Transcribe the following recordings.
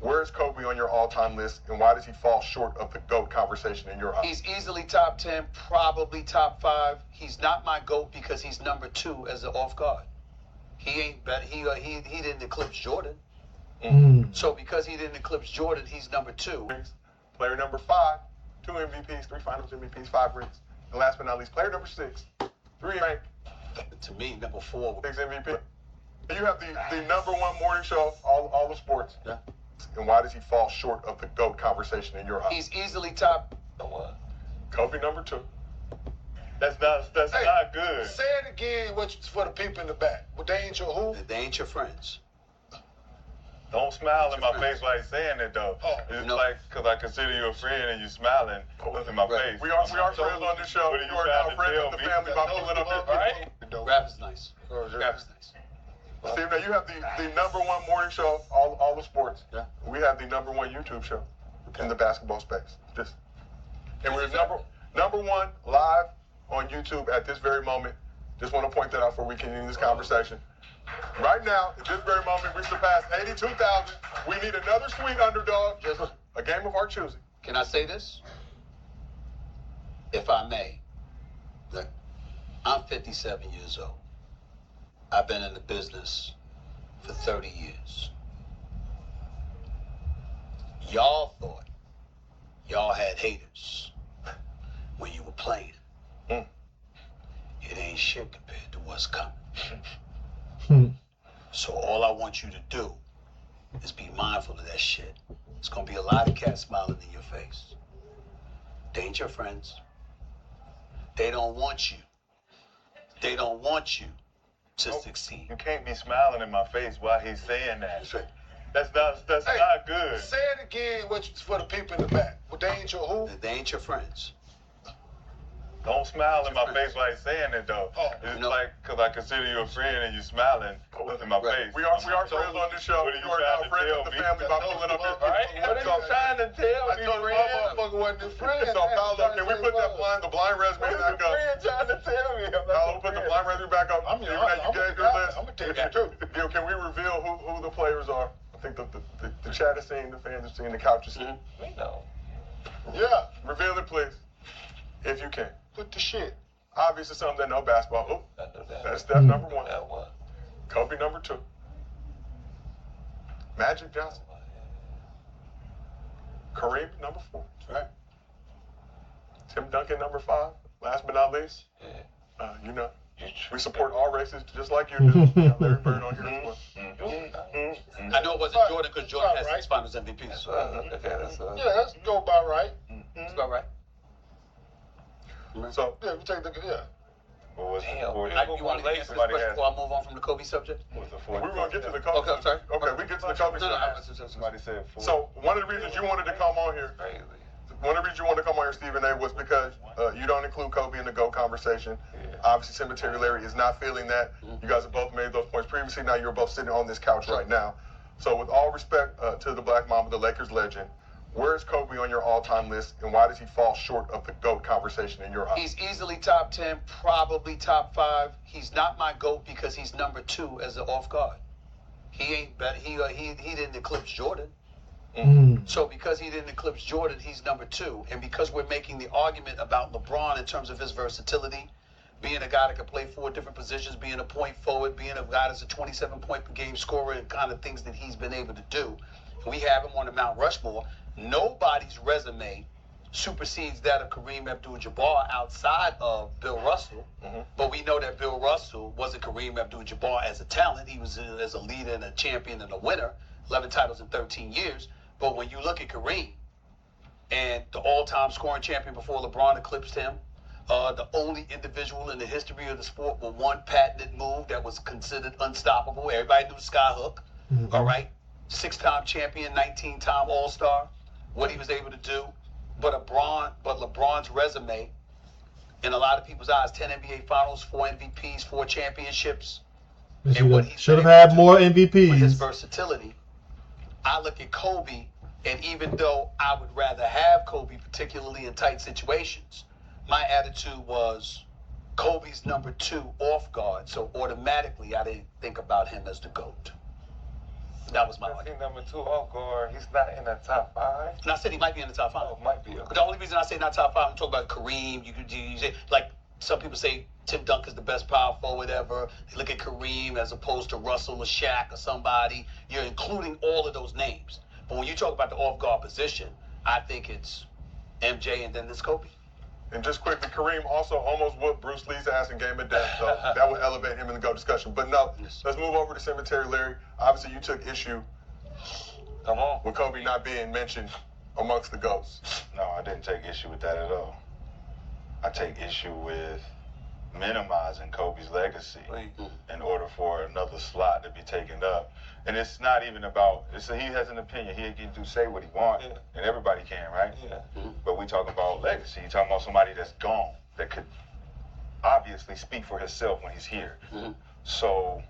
Where is Kobe on your all-time list, and why does he fall short of the GOAT conversation in your eyes? He's easily top 10, probably top 5. He's not my GOAT because he's number 2 as an off guard. He ain't better. He didn't eclipse Jordan. So because he didn't eclipse Jordan, he's number 2. Player number 5, 2 MVPs, 3 Finals MVPs, 5 rings. And last but not least, player number 6, 3 rank. To me, number 4. 6 MVP. You have the number 1 morning show, all the sports. Yeah. And why does he fall short of the GOAT conversation in your eyes? He's easily top. Kobe number 2. That's not good. Say it again for the people in the back. Well, they ain't your who? They ain't your friends. Don't smile in my face while he's saying it, though. It's like, because I consider you a friend and you smiling in my face. We are friends on this show. You are now friends with the family by pulling up here. Right? Rap is nice. Rap is nice. Steve, now you have the number 1 morning show, all the sports. Yeah. We have the number 1 YouTube show in the basketball space. And we're number 1 live on YouTube at this very moment. Just want to point that out before we continue this conversation. Right now, at this very moment, we surpassed 82,000. We need another sweet underdog. Just a game of our choosing. Can I say this? If I may. Look, I'm 57 years old. I've been in the business for 30 years. Y'all thought y'all had haters when you were playing. It ain't shit compared to what's coming. So all I want you to do is be mindful of that shit. It's gonna be a lot of cats smiling in your face. They ain't your friends. They don't want you. They don't want you to succeed. You can't be smiling in my face while he's saying that. That's not good. Say it again for the people in the back. Well, they ain't your who? They ain't your friends. Don't smile in my face while he's saying it, though. It's like, because I consider you a friend and you smiling in my face. We are friends on this show. You are now friends with the family by pulling up here. What are you trying to tell me, My motherfucker wasn't his friend. So, Paolo, can we put the blind resume back up? Trying to tell me? Paolo, put the blind resume back up. I'm Even though you gave your list. I'm going to tell you the truth. Gil, can we reveal who the players are? I think the chat is seeing, the fans are seeing, the couch is seeing. We know. Yeah, reveal it, please, if you can. Put the shit. Obviously, some that know basketball. Oh, I know that. that's Steph number 1. That one. Kobe number 2. Magic Johnson. Kareem number 4. Right. Tim Duncan number 5. Last but not least, you know, we support all races just like you do. Larry Bird on here as well. I know it wasn't Jordan because Jordan has 6 Finals MVPs. Yeah, that's go about right. That's about right. So, Yeah, we take the What was You want to answer this question before I move on from the Kobe subject? we were going to get to the Kobe. Okay, I'm sorry. Okay, we get to the Kobe. Somebody said 4. So, one of the reasons you wanted to come on here, Stephen A., was because you don't include Kobe in the GOAT conversation. Obviously, Cemetery Larry is not feeling that. You guys have both made those points previously. Now you're both sitting on this couch right now. So, with all respect to the Black Mamba, the Lakers legend, where is Kobe on your all-time list, and why does he fall short of the GOAT conversation in your eyes? He's easily top 10, probably top 5. He's not my GOAT because he's number 2 as an off guard. He ain't better. He didn't eclipse Jordan. So because he didn't eclipse Jordan, he's number 2. And because we're making the argument about LeBron in terms of his versatility, being a guy that can play 4 different positions, being a point forward, being a guy that's a 27-point per game scorer, and kind of things that he's been able to do, and we have him on the Mount Rushmore. Nobody's resume supersedes that of Kareem Abdul-Jabbar outside of Bill Russell. But we know that Bill Russell wasn't Kareem Abdul-Jabbar as a talent. He was as a leader and a champion and a winner, 11 titles in 13 years. But when you look at Kareem and the all-time scoring champion before LeBron eclipsed him, the only individual in the history of the sport with one patented move that was considered unstoppable. Everybody knew Skyhook, all right? 6-time champion, 19-time All-Star. What he was able to do, but LeBron's resume, in a lot of people's eyes, 10 NBA Finals, 4 MVPs, 4 championships, and what he should have had more MVPs. With his versatility, I look at Kobe, and even though I would rather have Kobe, particularly in tight situations, my attitude was Kobe's number 2 off guard, so automatically I didn't think about him as the GOAT. That was my Is he argument. number 2 off guard? He's not in the top 5. And I said he might be in the top 5. Oh, might be. But the only reason I say not top 5, I'm talking about Kareem. You say, like some people say Tim Duncan's the best power forward ever. They look at Kareem as opposed to Russell or Shaq or somebody. You're including all of those names. But when you talk about the off guard position, I think it's MJ and then this Kobe. And just quickly, Kareem also almost whooped Bruce Lee's ass in Game of Death, so that would elevate him in the GOAT discussion. But no, let's move over to Cemetery Larry. Obviously, you took issue with Kobe not being mentioned amongst the GOATs. No, I didn't take issue with that at all. I take issue with minimizing Kobe's legacy in order for another slot to be taken up. And it's not even about, he has an opinion. He can say what he wants, and everybody can, right? Yeah. But we talk about legacy. You're talking about somebody that's gone, that could obviously speak for himself when he's here. So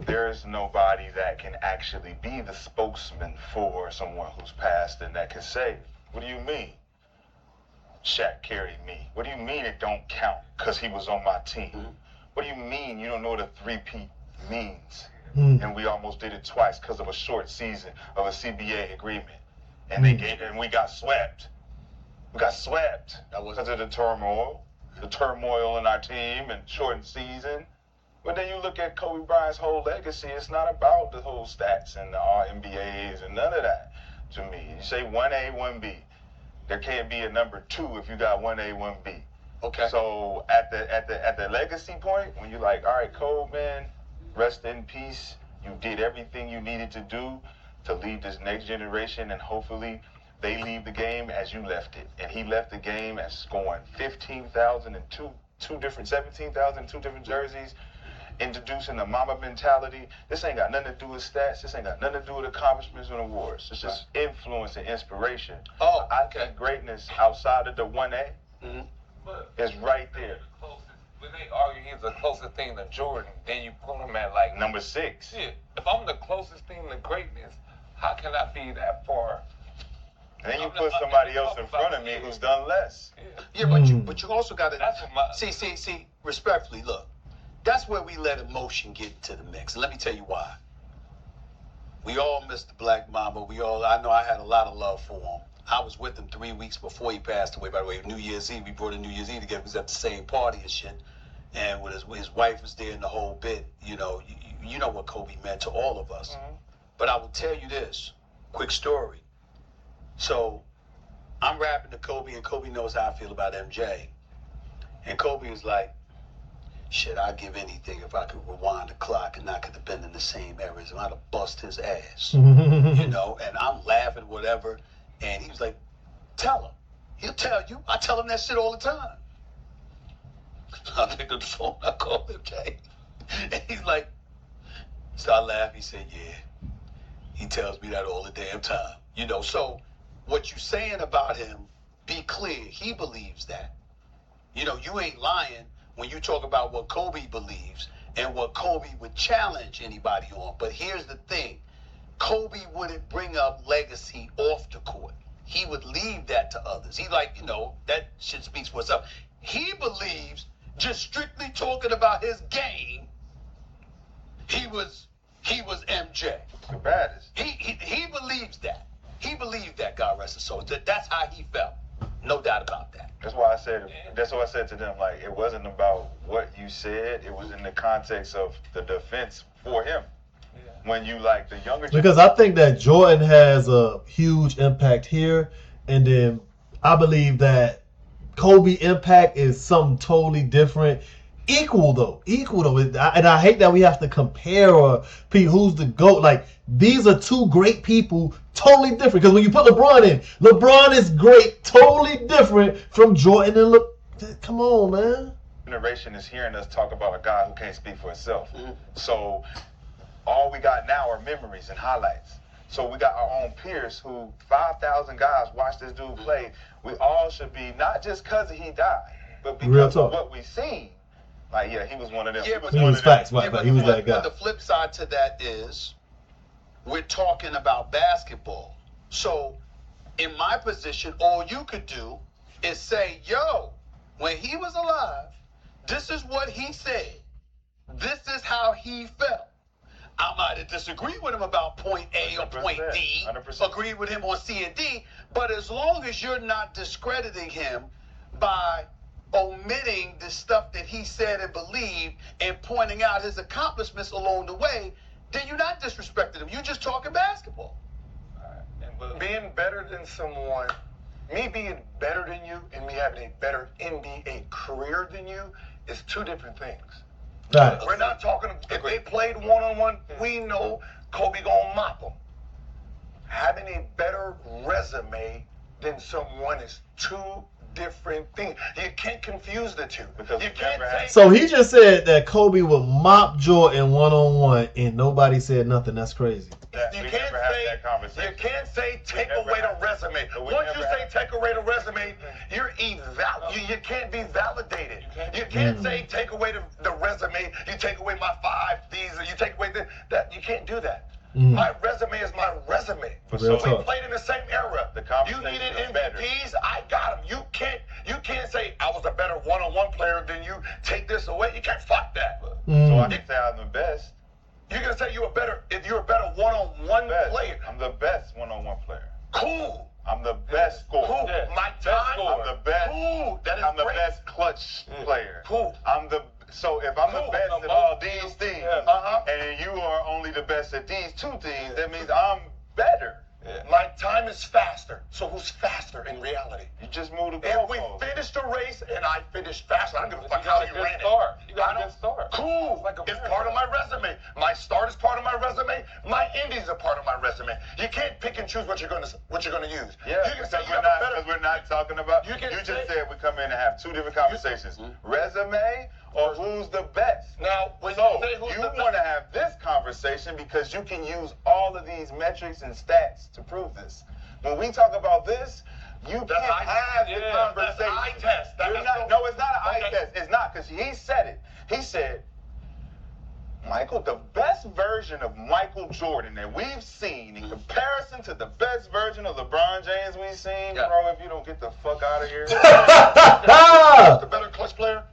there is nobody that can actually be the spokesman for someone who's passed and that can say, what do you mean Shaq carried me? What do you mean it don't count because he was on my team? What do you mean you don't know what a three-peat means? And we almost did it twice because of a short season of a CBA agreement. And we got swept. We got swept because of the turmoil in our team and shortened season. But then you look at Kobe Bryant's whole legacy, it's not about the whole stats and the All-NBAs and none of that to me. You say 1A, 1B. There can't be a number 2 if you got 1A, 1B. Okay. So at the legacy point, when you're like, all right, Kobe, man, rest in peace. You did everything you needed to do to lead this next generation, and hopefully they leave the game as you left it. And he left the game as scoring 15,000 and 17,000 in 2 different jerseys, introducing the mama mentality. This ain't got nothing to do with stats. This ain't got nothing to do with accomplishments and awards. It's just influence and inspiration. I think greatness outside of the 1A is right there. When they argue he's the closest thing to Jordan, then you put him at like number 6. Yeah. If I'm the closest thing to greatness, how can I be that far? And then you put somebody else in front of me who's done less. Yeah, but you also got to see. Respectfully, look, that's where we let emotion get into the mix. And let me tell you why. We all missed the Black Mamba. I know I had a lot of love for him. I was with him 3 weeks before he passed away. By the way, New Year's Eve, we brought a New Year's Eve together. We was at the same party and shit. And with his wife was there in the whole bit. You know what Kobe meant to all of us. But I will tell you this, quick story. So I'm rapping to Kobe, and Kobe knows how I feel about MJ. And Kobe was like, shit, I'd give anything if I could rewind the clock and I could have been in the same areas and I'd have bust his ass. And I'm laughing, whatever. And he was like, tell him. He'll tell you. I tell him that shit all the time. I picked up the phone, I called MJ. And he's like, so I laughed. He said, yeah. He tells me that all the damn time. So what you saying about him, be clear. He believes that. You ain't lying when you talk about what Kobe believes and what Kobe would challenge anybody on. But here's the thing. Kobe wouldn't bring up legacy off the court. He would leave that to others. He that shit speaks for itself. He believes just strictly talking about his game, he was MJ. The baddest. He believes that. He believed that, God rest his soul. That's how he felt. No doubt about that. That's why I said to them, like, it wasn't about what you said. It was in the context of the defense for him. When you like the younger generation. Because I think that Jordan has a huge impact here. And then I believe that Kobe impact is something totally different. Equal though. And I hate that we have to compare who's the GOAT. Like, these are 2 great people, totally different. Because when you put LeBron in, LeBron is great, totally different from Jordan. And come on, man. Generation is hearing us talk about a guy who can't speak for himself. So all we got now are memories and highlights. So we got our own peers who 5,000 guys watch this dude play. We all should be, not just because he died, but because of what we seen. Like, yeah, he was one of them. Yeah, he was facts, right? He was that guy. But the flip side to that is, we're talking about basketball. So, in my position, all you could do is say, yo, when he was alive, this is what he said. This is how he felt. I might have disagreed with him about point A or point D, 100%. agreed with him on C and D, but as long as you're not discrediting him by omitting the stuff that he said and believed and pointing out his accomplishments along the way, then you're not disrespecting him. You're just talking basketball. Being better than someone, me being better than you and me having a better NBA career than you is two different things. Right. We're not talking, if they played one-on-one, we know Kobe gonna mop them. Having a better resume than someone is two different things. You can't confuse the two. Because you we can't never say, had- So he just said that Kobe would mop Jordan one-on-one, and nobody said nothing. That's crazy. you We can't never had say, that conversation. you can't say take never away the had- resume. but we Once you never say had- take away the resume, you're you can't be validated. You can't say take away the resume. You take away my 5 these. You take away that. You can't do that. My resume is my resume. Real We talk. played in the same era. The You conversation needed is better. MVPs. I got them. You can't say I was a better one-on-one player than you. Take this away. You can't fuck that. So I can say I'm the best. You're gonna say if you're a better one-on-one Best. player. I'm the best one-on-one player. Cool. I'm the best scorer. Cool. Yeah. My Best time. scorer. I'm the best. Cool. That is I'm the great. best clutch player. Cool. So if I'm the Cool. best I'm at all both. these things, Uh-huh. and you are only the best at these 2 things, that means I'm better. My time is faster. So who's faster in reality? You just moved the If we goalpost. finished the race and I finished faster, I don't give a fuck You how got a you good ran start. it. You got I a don't- good start. Cool. It's like a It's marathon. part of my resume. My start is part of my resume. My endings are part of my resume. You can't pick and choose what you're gonna use. Yeah, you can say because you have a better. we're not talking about. You You, can just say- said we come in and have 2 different conversations: resume or who's the best. Now, when So you say who's you the want to best, have this conversation because you can use all of these metrics and stats to prove this. When we talk about this, you can't have the yeah, that's conversation. eye test. You're That's not, no, it's not an eye Okay. test. It's not, because he said it. He said, Michael, the best version of Michael Jordan that we've seen in comparison to the best version of LeBron James we've seen, Yeah. bro, if you don't get the fuck out of here. Who's the better clutch player?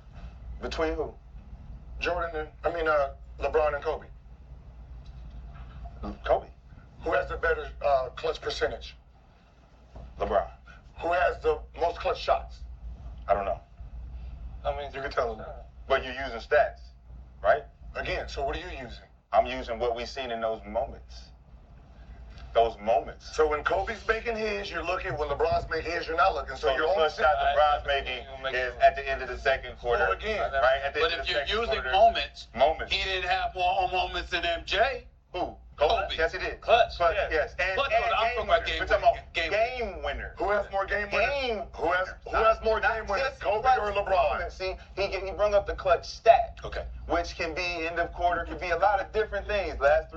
Between who? LeBron and Kobe. Kobe. Who has the better clutch percentage? LeBron. Who has the most clutch shots? I don't know. I mean, You can tell them. But you're using stats, right? Again, so what are you using? I'm using what we've seen in those moments. Those moments. So when Kobe's making his, you're looking. When LeBron's making his, you're not looking. So So you're the only clutch shot LeBron's making is at the end of the second quarter. So again, right? At the But end if of the you're second using quarter. moments, Moments. he didn't have more moments than MJ. Who? Kobe. Yes, he did. Clutch, But, yeah. yes. And, Clutch, and but I'm game talking about winner. game We're talking winner. about Game game winner. who has more game winners? Game Who has winners. more Not game winners? just Kobe clutch or LeBron? moments. See, he brought up the clutch stat. Okay. Which can be end of quarter, could be a lot of different things. Last